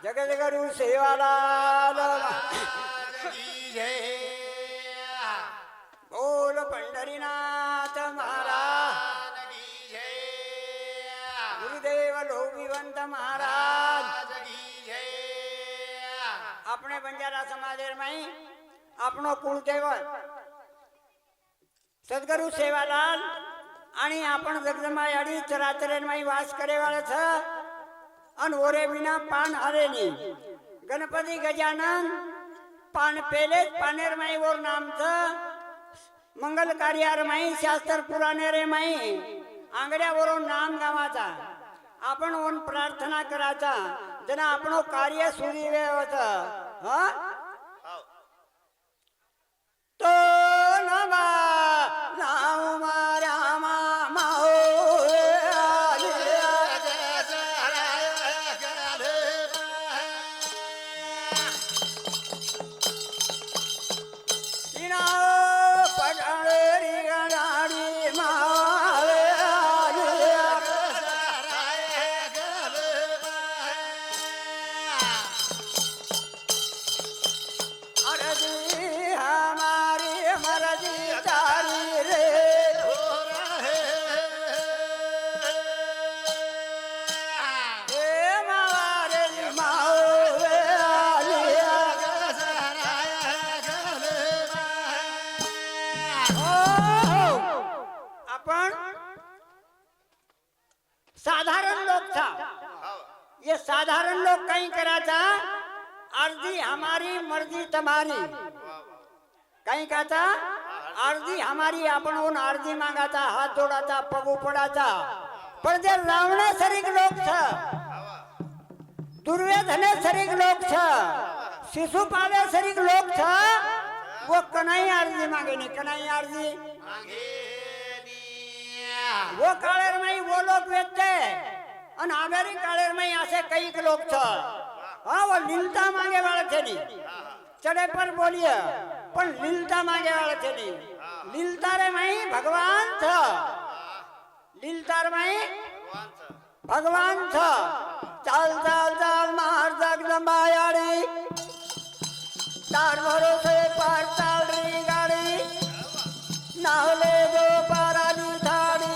जगत गुरु सेवालाल बोल पंढरीनाथ महाराज गुरुदेव लोभिवंत महाराज अपने बंजारा समाज में अपनो कुलदेवत सद्गुरु सेवालाल आणि आपण जगदंबायाडी चराचरेंमाई वास करेवाळे छ अन ओरे बिना पान हरेनी गणपती गजानन पान पेले पानेरमाई ओर नाम छ मंगल कार्यारमाई शास्त्र पुराणेरेमाई आंगड्यावरून नाम गावाचा आपण ओन प्रार्थना कराचा जना आपणो कार्य सुरीवे होत हा तो नमा नाम रामा माओ साधारण लोग था ये साधारण लोग कहीं करा था अर्जी हमारी मर्जी तुम्हारी कहीं कहा था अर्जी हमारी अपन उन अर्जी मांगा था हाथ जोड़ा था पगू पड़ा था पर जे रावण सरीक लोग था दुर्योधने सरीक लोग था शिशुपाले सरीक लोग था वो कन्हई अर्जी मांगे नहीं कन्हई अर्जी वो कालेर में वो लोग बेचते और आवेरी कालेर में ऐसे कई लोग थे हाँ वो लीलता मांगे वाले थे नहीं चढ़े पर बोलिए पर लीलता मांगे वाले थे नहीं लीलतारे में भगवान था लीलतार में भगवान था चाल चाल चाल मार जगदंबायाड़ी तार भरोसे पार चाल रही गाड़ी नावले दो पारानी थाड़ी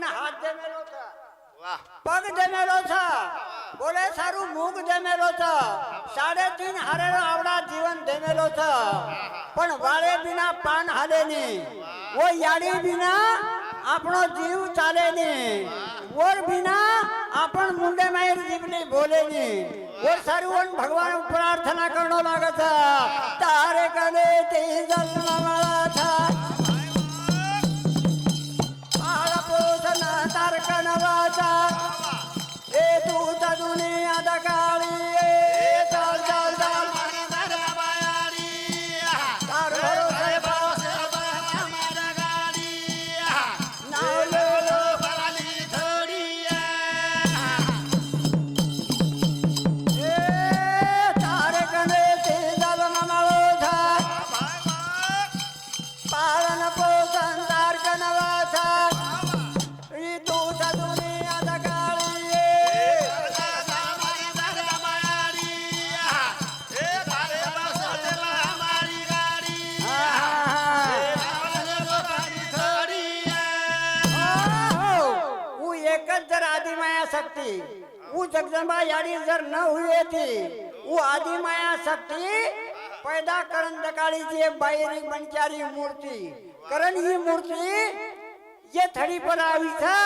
हाथ जमेलो था पग जमेलो था बोले सारू मूग जमेलो था 3.5 हारेरो आवड़ा जीवन जमेलो था पण वाले बिना पान हाले नहीं वो याड़ी बिना अपनो जीव चाले नहीं और बिना अपन मुंडे में जीवनी बोले नहीं और सारू उन भगवान प्रार्थना करनो लागे था तारे कने ते जन्म वाला था तारकन वाचा ए तू दुनिया दगाड़ी ए चल चल चल दरबारी तार भरोसे भरोसे हमारा गाड़ी नाव ले लो बराली थोड़ी ए तारकन से जल ममलो था पालन पोषण तारकन वाचा शक्ति वो जगदंबा यानी जर न हुए थी वो आदि माया शक्ति पैदा करन दकाली थी बायरी बनचारी मूर्ति करन ही मूर्ति ये थड़ी पर आई था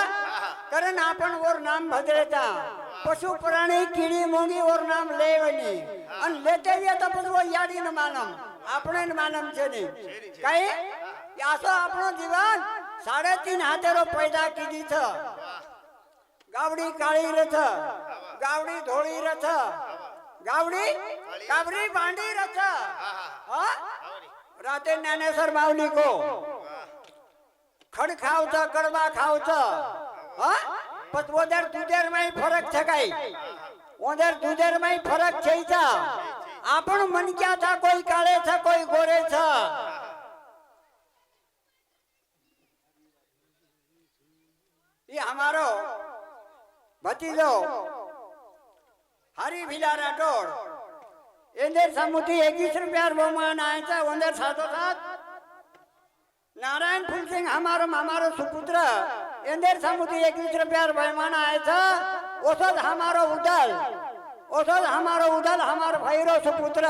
करन आपन और नाम भद्रे था पशु प्राणी कीड़ी मोंगी और नाम लेवनी अन लेते ये तो वो याडी न मानम आपने न मानम छे नहीं कई यासो आपनो जीवन 3.5 हाथेरो पैदा कीधी था गावड़ी काली रथ गावड़ी धोड़ी रथ गावड़ी काबरी बांडी रथ राते ज्ञानेश्वर बावली को खड़ खाव था कड़वा खाव था पत ओदर तुदर में फरक छकाई ओदर तुदर में फरक छेचा आपण मनक्या था कोई काळे था कोई गोरे था ये हमारो भतीजो हरी भिला राठोड इंदर समुद्री 21 रुपया बहुमान आयचा उंदर सातो सात नारायण फुलसिंग हमारो सुपुत्र इंदर समुद्री 21 रुपया बहुमान आयचा ओसद हमारो उदल हमारो भैरो सुपुत्र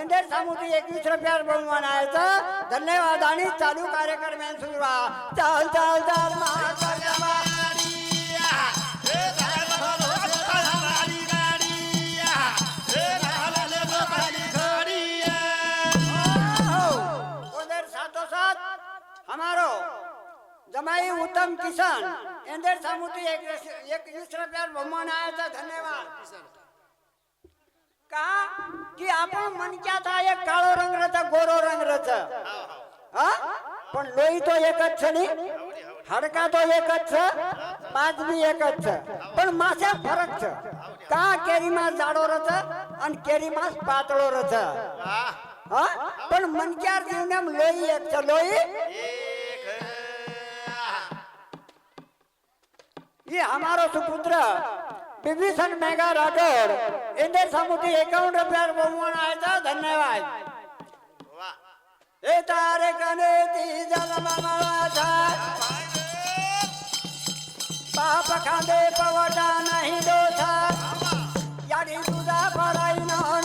इंदर समुद्री 21 रुपया बहुमान आयचा धन्यवाद आणि चालू कार्यक्रम सुरुवा चाल चाल चाल हमारो जमाई उत्तम किसान इंदर समुद्री 21 रुपया बहुमान आया था धन्यवाद का की आपण मनक्या था एक काळो रंग रचा गोरो रंग रचा हा पण लोही तो एकच छ नी हाडका तो एकच छ पाच बी एकच छ पण मासा फरक छ का केरी मास जाडो रचा आणि केरी मास पातळो रचा हा पण मनक्यार जीवनम लोही एक छ लोही ये हमारो सुपुत्र विभीषण मेघा राठोड इंदर समुद्री 51 रुपया बहुमान आया था धन्यवाद ए तारे कने ती जन्म माता बाप खांदे पवटा नहीं दोथा याडी तुझा पडाई नाही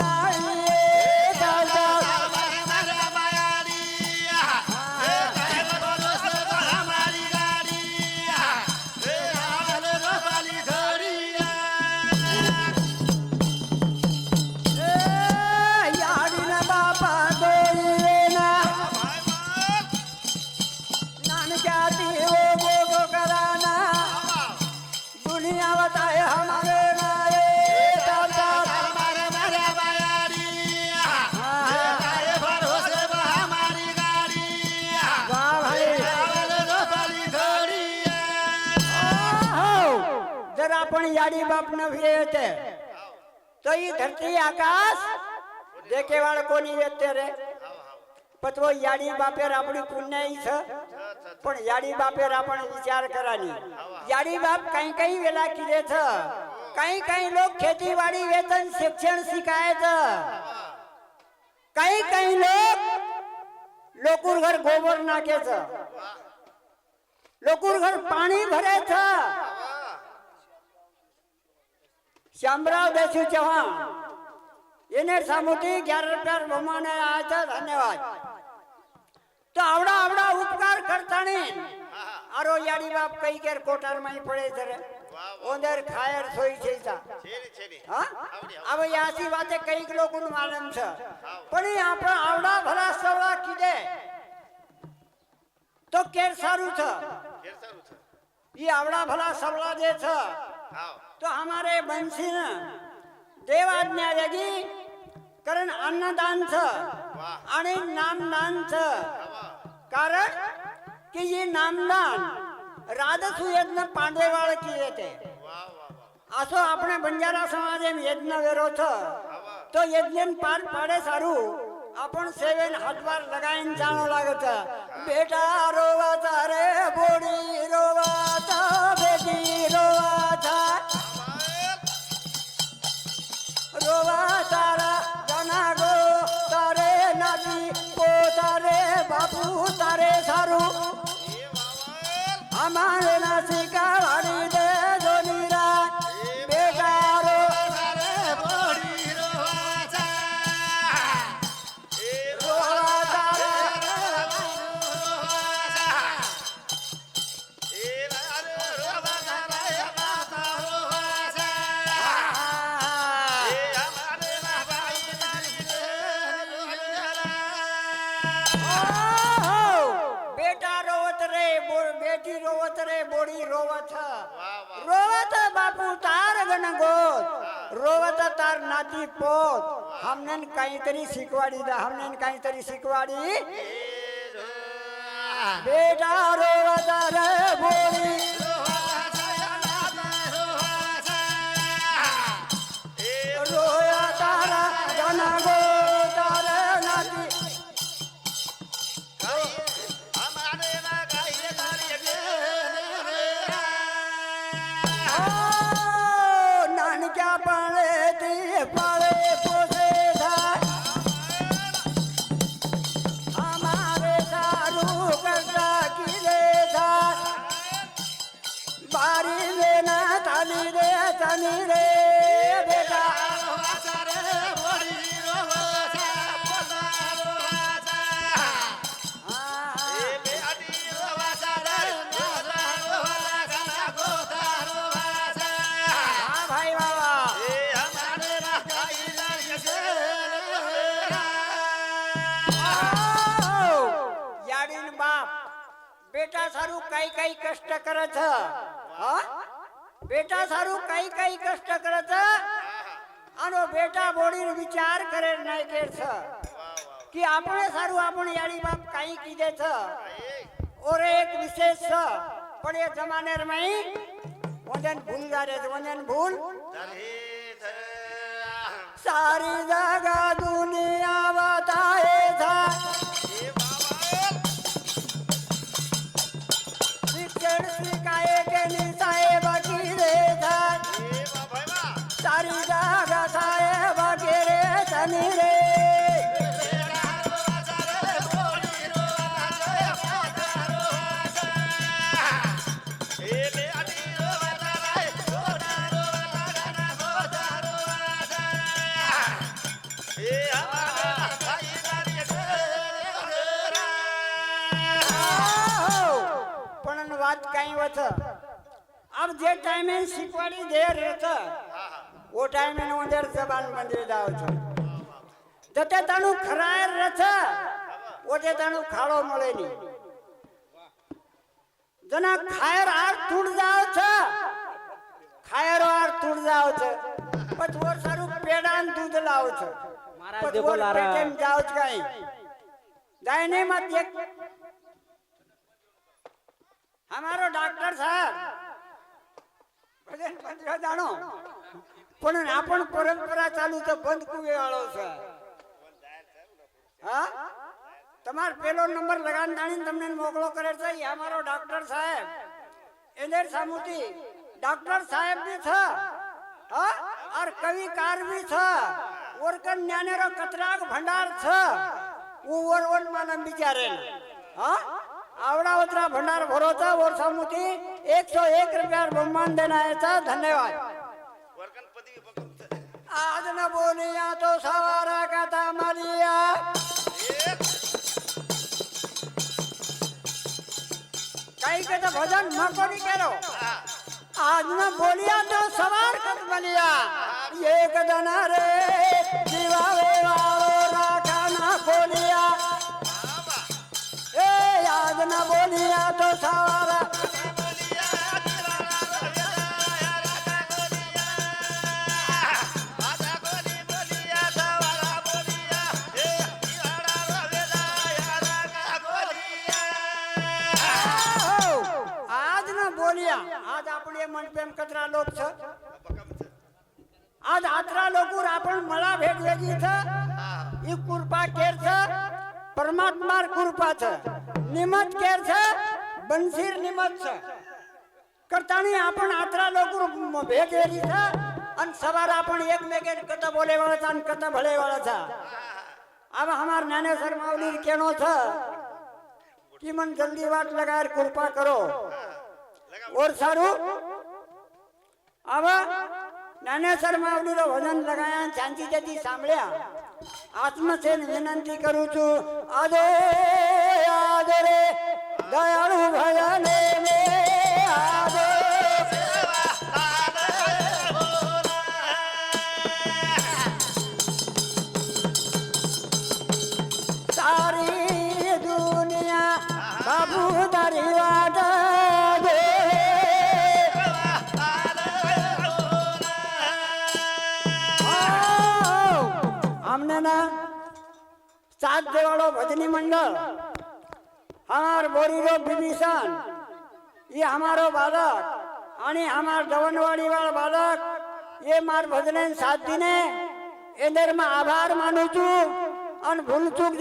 याडी बाप न फिरते तो ये धरती आकाश देखे वाला कोणी येते रे पतवो याडी बापेर आपली पुण्याई छ पण याडी बापेर आपण विचार करानी याडी बाप काही वेळा किदे छ काही लोक खेतीवाडी वेतन शिक्षण शिकायचं काही लोक लोकूर घर गोबर नाकेचं लोकूर घर पाणी भरायचं श्यामराव देशू चव्हाण येनेर सामुती 11 रुपया बहुमान आया धन्यवाद तो आवडा उपकार करताने आरो याडी बाप कई केर कोटार में पड़े जरे ओंदर खायर सोई छेचा हां अब यासी बातें कई लोग को मालूम छ पण यहाँ पर आवडा भला सवला किदे तो केर सारू छ ये आवडा भला सवला जे छ तो हमारे बंसी न देवाज्ञा लगी कारण अन्नदान छ आणि नामदान छ कारण कि ये नामदान राजसु यज्ञ पांडेवाळ की येते असो આપણે બંજારા સમાજે યજ્ઞ વેરો છો તો યજ્ઞ પાર પાડે સારું આપણ સેવેન હાથવાર લગાઈન જાણો લાગે છે બેટા રોવા તારે બોડી રોવા તા બેટી રોવા તા रोवा तारा जना गो तारे नाती को तारे बापू तारे सारू हमारे नासी का वाड़ी दे जोनीरा बेटा रो तारे बोड़ी रोवा तारे रोवत बापू तार गण गोत रोवत तार नाती पोत हमने काहीतरी शिकवाडी दा हमने काहीतरी शिकवाडी बेटा रोवत रे बोली रोया तार બેટા સારું કઈ કઈ કષ્ટ કરે છે હા બેટા સારું કઈ કઈ કષ્ટ કરે છે આનો બેટા બોડીનો વિચાર કરે નહીં કે છે કે આપણે સારું આપણે યારી બાપ કઈ કીધે છે और एक विशेष छ पण ये जमाने में वंदन भूल जा रे वंदन भूल सारी जगह दुनिया बताए था शिक्षण सिखाए के निसाए बाकी रे था सारी जगह साए बाकी रे तनी रे अब जे टाइम में शिकवाड़ी दे रहता वो टाइम में उधर जबान बंद जाओ छो जते तानु खरायर रहता ओटे तानु खाड़ो મળે ની जना खायर आर तूड़ जाओ छ खायरो आर तूड़ जाओ छ पछ वो सारू पेडान दूध लाओ छ महाराज देखो लारा पेटेम जाओ छ काई जाय नहीं मत एक हमारो डॉक्टर साहब भजन पंद्रह जानो पण आपण परंपरा चालू तो बंद कुवे वाळो છે હા તમાર પેલો નંબર લગાન દાણી તમને મોકલો કરે છે ઈ અમારો ડોક્ટર સાહેબ એનેર સામુતી ડોક્ટર સાહેબ भी छ હા और कविकार भी छ ઓરકન જ્ઞાનેરો કતરાક ભંડાર छ वो ओरवन मानम बिचारे હા आवड़ा उतरा भंडार भरो था और सामुती 101 रुपया बहुमान देना है था धन्यवाद आज न बोलिया तो सवारा का था मरिया कई के तो भजन मकोरी करो आज न बोलिया तो सवार कत बलिया ये कदना रे दीवावे वालो राखा ना खोलिया आज न बोलिया तो सवारा आज न बोलिया आज अपने मन पे कतरा लोग छ आज आतरा लोग आपण मला भेट वेगी छ ई कृपा केर छ परमात्मा कृपा छ निमत केर छ बंसीर निमत छ करतानी आपण आतरा लोग भेट वेगी छ अन सवार आपण एकमेके कथा बोले वाला छ अन कथा भले वाला छ अब हमार नाने सर मावली केनो छ कि मन जल्दी वाट लगार कृपा करो और सारू अब नाने सर मावली रो भजन लगाया शांति जती सांभळ्या आत्म से विनंती करू छू आदे आदरे दयाळु भजने ने आदे सारी दुनिया बाबू दारी वाट दे हमने ना साथ देवाड़ो भजनी मंडल हमार बोरीरो विभीषण ये हमारो बालक आणि हमार दवनवाड़ी वाला बालक ये मार भजने साथ दीने एंदर में आभार मानू छू अन भूल चूक